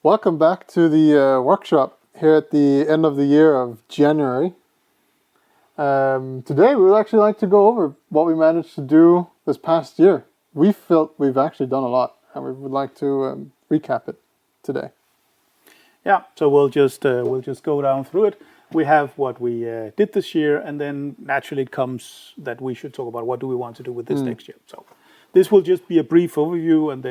Welcome back to the workshop here at the end of the year of January. Today we would actually like to go over what we managed to do this past year. We felt we've actually done a lot and we would like to recap it today. Yeah, so we'll just go down through it. We have what we did this year, and then naturally it comes that we should talk about what do we want to do with this next year. So this will just be a brief overview, and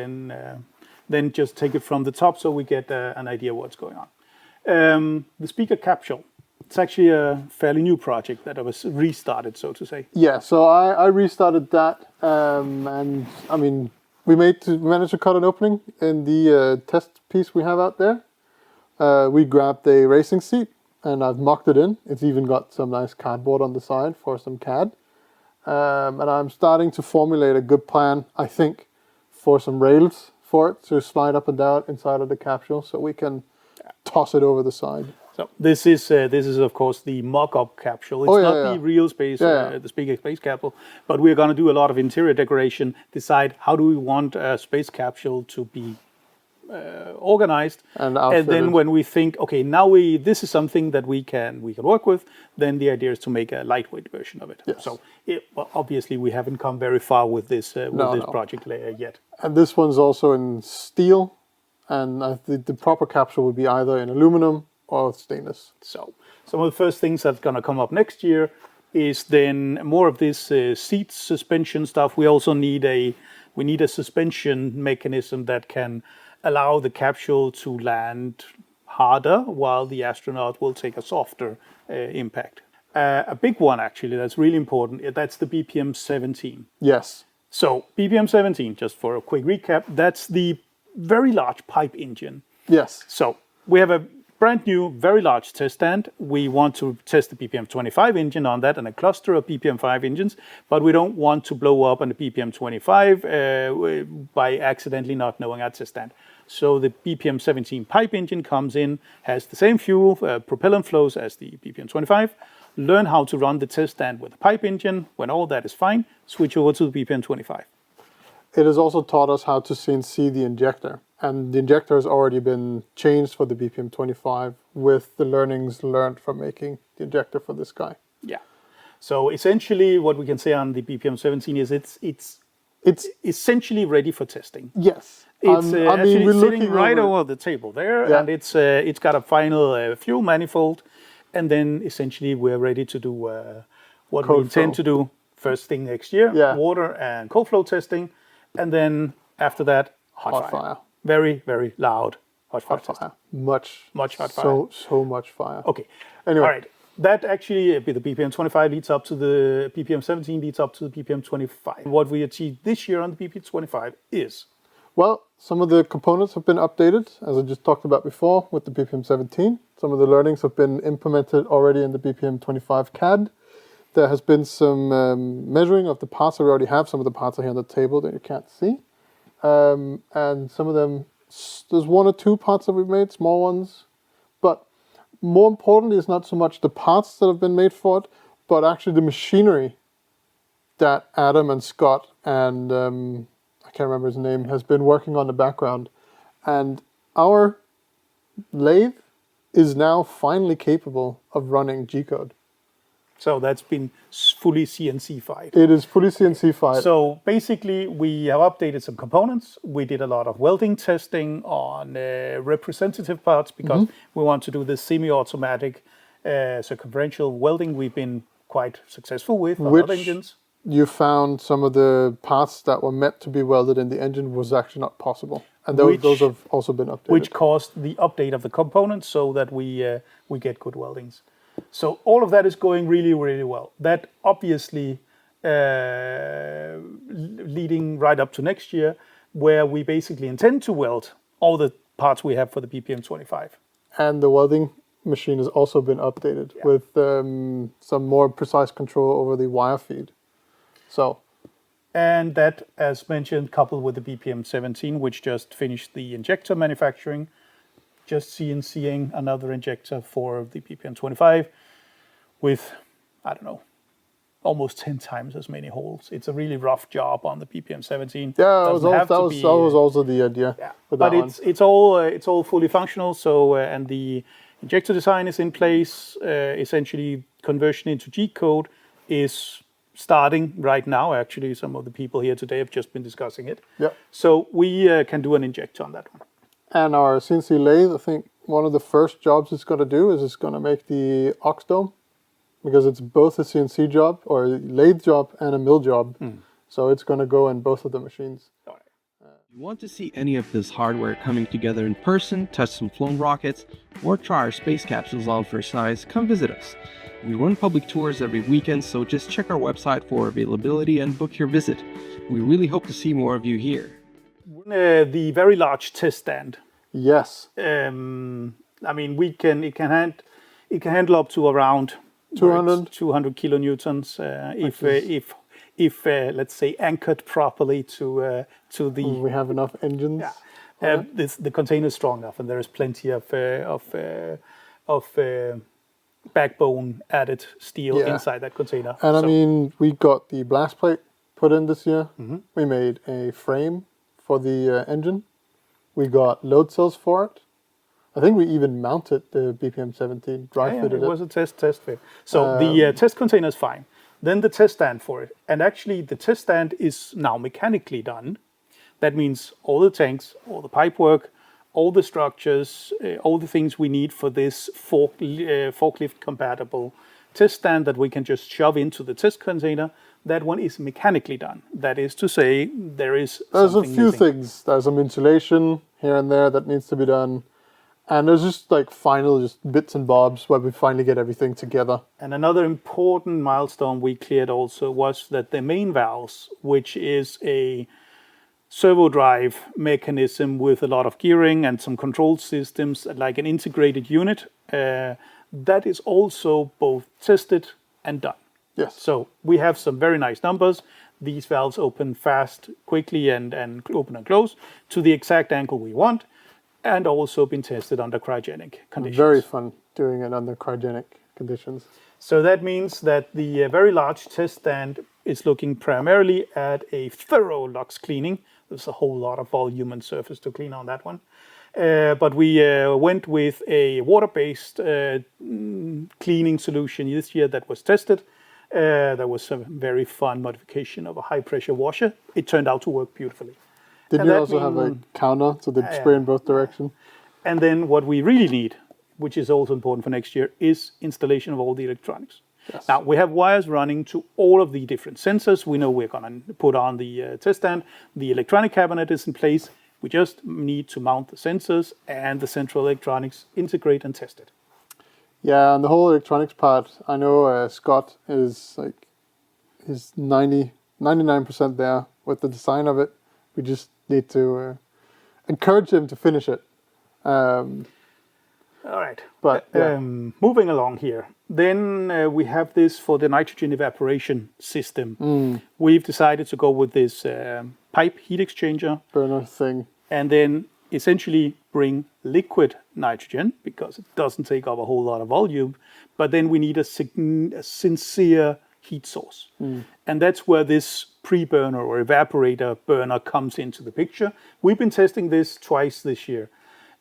then just take it from the top so we get an idea of what's going on. The speaker Capsule. It's actually a fairly new project that I was restarted, so to say. Yeah, so I restarted that, and I mean we managed to cut an opening in the test piece we have out there. We grabbed a racing seat and I've mocked it in. It's even got some nice cardboard on the side for some CAD. And I'm starting to formulate a good plan, I think, for some rails for it to slide up and down inside of the capsule so we can toss it over the side. So this is of course the mock-up capsule. It's not the real space, the speaker space capsule, but we're going to do a lot of interior decoration. Decide how do we want a space capsule to be organized, and then when we think, okay, now this is something that we can work with, then the idea is to make a lightweight version of it. Yes. So obviously we haven't come very far with this project layer yet. And this one's also in steel, and the proper capsule would be either in aluminum or stainless. So some of the first things that's going to come up next year is then more of this seat suspension stuff. We also need a suspension mechanism that can allow the capsule to land harder while the astronaut will take a softer impact. A big one actually that's really important, that's the BPM 17. Yes. So BPM 17, just for a quick recap, that's the very large pipe engine. Yes. So we have a brand new, very large test stand. We want to test the BPM 25 engine on that and a cluster of BPM 5 engines, but we don't want to blow up on the BPM 25 by accidentally not knowing our test stand. So the BPM 17 pipe engine comes in, has the same fuel, propellant flows as the BPM 25. Learn how to run the test stand with the pipe engine. When all that is fine, switch over to the BPM 25. It has also taught us how to CNC the injector. And the injector has already been changed for the BPM 25 with the learnings learned from making the injector for this guy. Yeah. So essentially what we can say on the BPM 17 is it's essentially ready for testing. Yes. It's actually sitting right over the table there, and it's got a final fuel manifold, and then essentially we're ready to do what we intend to do first thing next year, water and cold flow testing, and then after that, hot fire. Very, very loud hot fire. Much hot fire. So much fire. Okay. Anyway. All right. That actually, the BPM 25 leads up to the BPM 17 leads up to the BPM 25. What we achieved this year on the BPM 25 is? Well, some of the components have been updated, as I just talked about before, with the BPM 17. Some of the learnings have been implemented already in the BPM 25 CAD. There has been some measuring of the parts that we already have. Some of the parts are here on the table that you can't see. And some of them, there's one or two parts that we've made, small ones. But more importantly, it's not so much the parts that have been made for it, but actually the machinery that Adam and Scott and I can't remember his name, has been working on the background. And our lathe is now finally capable of running G-code. So that's been fully CNC-fied. It is fully CNC-fied. So basically, we have updated some components. We did a lot of welding testing on representative parts because we want to do the semi-automatic circumferential welding we've been quite successful with on other engines. You found some of the parts that were meant to be welded in the engine was actually not possible. And those have also been updated. Which caused the update of the components so that we get good weldings. So all of that is going really, really well. That obviously leading right up to next year, where we basically intend to weld all the parts we have for the BPM 25. And the welding machine has also been updated with some more precise control over the wire feed. And that, as mentioned, coupled with the BPM 17, which just finished the injector manufacturing, just CNCing another injector for the BPM 25 with, I don't know, almost 10 times as many holes. It's a really rough job on the PPM 17. Yeah, that was also the idea. Yeah, with but that one. it's all fully functional. So and the injector design is in place. Essentially, conversion into G code is starting right now. Actually, some of the people here today have just been discussing it. Yeah. So we can do an injector on that one. And our CNC lathe, I think one of the first jobs it's going to do is it's going to make the ox dome, because it's both a CNC job or a lathe job and a mill job. So it's going to go in both of the machines. If you want to see any of this hardware coming together in person, test some flown rockets, or try our space capsules on for size, come visit us. We run public tours every weekend, so just check our website for availability and book your visit. We really hope to see more of you here. The very large test stand. Yes. I mean, it can handle up to around 200 kilonewtons if let's say anchored properly to the. We have enough engines. Yeah. The container is strong enough, and there is plenty of backbone added steel inside that container. And I mean, we got the blast plate put in this year. We made a frame for the engine. We got load cells for it. I think we even mounted the BPM 17, dry fitted it. It was a test fit. So the test container is fine. Then the test stand for it. And actually the test stand is now mechanically done. That means all the tanks, all the pipe work, all the structures, all the things we need for this forklift compatible test stand that we can just shove into the test container. That one is mechanically done. That is to say, there's a few things. There's some insulation here and there that needs to be done. And there's just like just bits and bobs where we finally get everything together. And another important milestone we cleared also was that the main valves, which is a servo drive mechanism with a lot of gearing and some control systems, like an integrated unit, that is also both tested and done. Yes. So we have some very nice numbers. These valves open fast, quickly, and open and close to the exact angle we want, and also been tested under cryogenic conditions. Very fun doing it under cryogenic conditions. So that means that the very large test stand is looking primarily at a thorough LOX cleaning. There's a whole lot of volume and surface to clean on that one. But we went with a water-based cleaning solution this year that was tested. There was a very fun modification of a high-pressure washer. It turned out to work beautifully. Did you also have a counter so they'd spray in both directions? And then what we really need, which is also important for next year, is installation of all the electronics. Yes. Now, we have wires running to all of the different sensors. We know we're going to put on the test stand. The electronic cabinet is in place. We just need to mount the sensors and the central electronics, integrate and test it. Yeah, and the whole electronics part, I know Scott is he's 99% there with the design of it. We just need to encourage him to finish it. All right. But moving along here, then we have this for the nitrogen evaporation system. We've decided to go with this pipe heat exchanger burner thing, and then essentially bring liquid nitrogen because it doesn't take up a whole lot of volume, but then we need a sincere heat source. And that's where this pre-burner or evaporator burner comes into the picture. We've been testing this twice this year,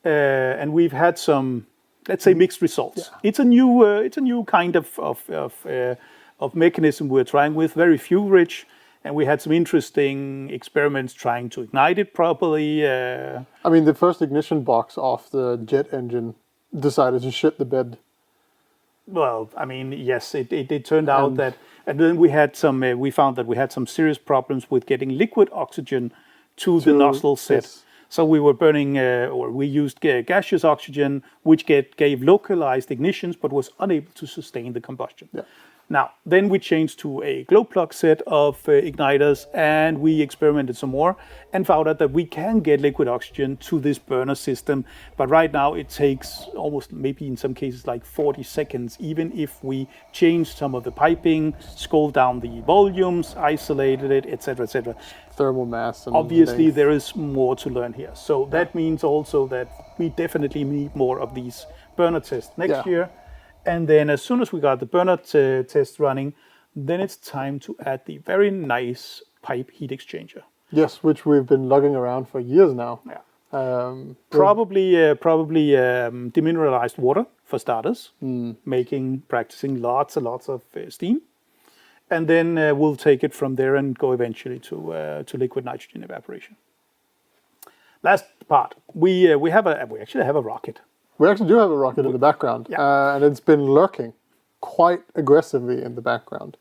and we've had some, let's say, mixed results. Yeah. It's a new kind of mechanism we're trying with, very fuel rich, and we had some interesting experiments trying to ignite it properly. I mean, the first ignition box off the jet engine decided to shit the bed. Well, I mean, yes, it turned out that, and then we had we found that we had some serious problems with getting liquid oxygen to the nozzle set. Yes. So we were burning, or we used gaseous oxygen, which gave localized ignitions, but was unable to sustain the combustion. Yeah. Now, then we changed to a glow plug set of igniters, and we experimented some more and found out that we can get liquid oxygen to this burner system. But right now it takes almost, maybe in some cases, like 40 seconds, even if we change some of the piping, scrolled down the volumes, isolated it, etc., etc. Thermal mass. And obviously, there is more to learn here. So that means also that we definitely need more of these burner tests next year. And then as soon as we got the burner test running, then it's time to add the very nice pipe heat exchanger. Yes, which we've been lugging around for years now. Yeah. With- Probably demineralized water for starters, practicing lots and lots of steam, and then we'll take it from there and go eventually to liquid nitrogen evaporation. Last part, we actually have a rocket. We actually do have a rocket in the background, Yeah. and it's been lurking quite aggressively in the background.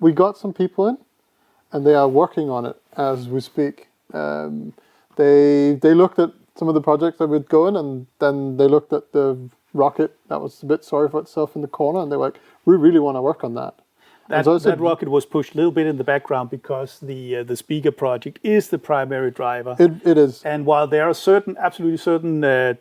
We got some people in, and they are working on it as we speak. They looked at some of the projects that we'd go in, and then they looked at the rocket that was a bit sorry for itself in the corner, and they were like, "We really want to work on that." That rocket was pushed a little bit in the background because the speaker project is the primary driver. It is. And while there are absolutely certain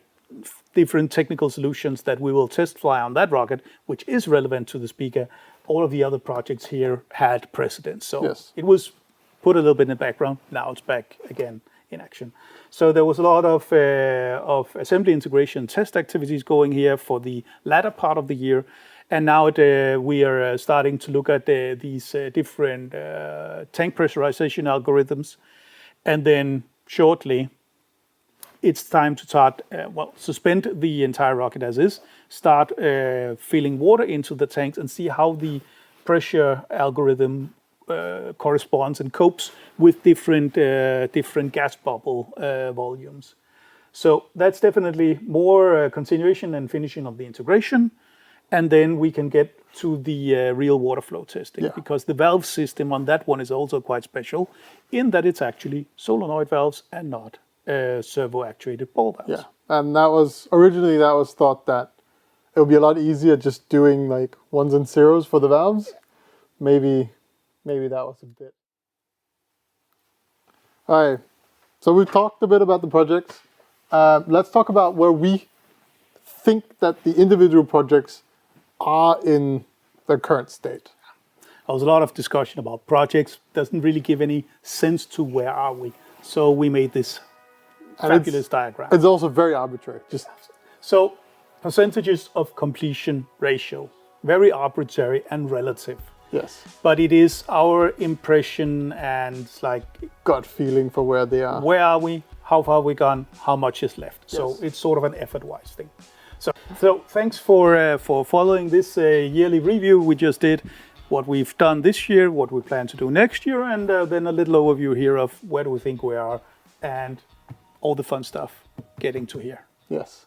different technical solutions that we will test fly on that rocket, which is relevant to the speaker, all of the other projects here had precedence. So Yes. it was put a little bit in the background. Now it's back again in action. So there was a lot of assembly integration test activities going here for the latter part of the year. And now we are starting to look at these different tank pressurization algorithms. And then shortly, it's time to start, suspend the entire rocket as is, start filling water into the tanks and see how the pressure algorithm corresponds and copes with different gas bubble volumes. So that's definitely more continuation and finishing of the integration. And then we can get to the real water flow testing, because the valve system on that one is also quite special in that it's actually solenoid valves and not servo-actuated ball valves. Yeah, and that was thought that it would be a lot easier just doing like ones and zeros for the valves. Maybe that was a bit. All right, so we've talked a bit about the projects. Let's talk about where we think that the individual projects are in their current state. There was a lot of discussion about projects. Doesn't really give any sense to where are we. So we made this fabulous diagram. It's also very arbitrary. So percentages of completion ratio, very arbitrary and relative. Yes. But it is our impression and like Gut feeling for where they are. where are we, how far we gone, how much is left. Yes. So it's sort of an effort-wise thing. So thanks for following this yearly review we just did, what we've done this year, what we plan to do next year, and then a little overview here of where do we think we are and all the fun stuff getting to here. Yes.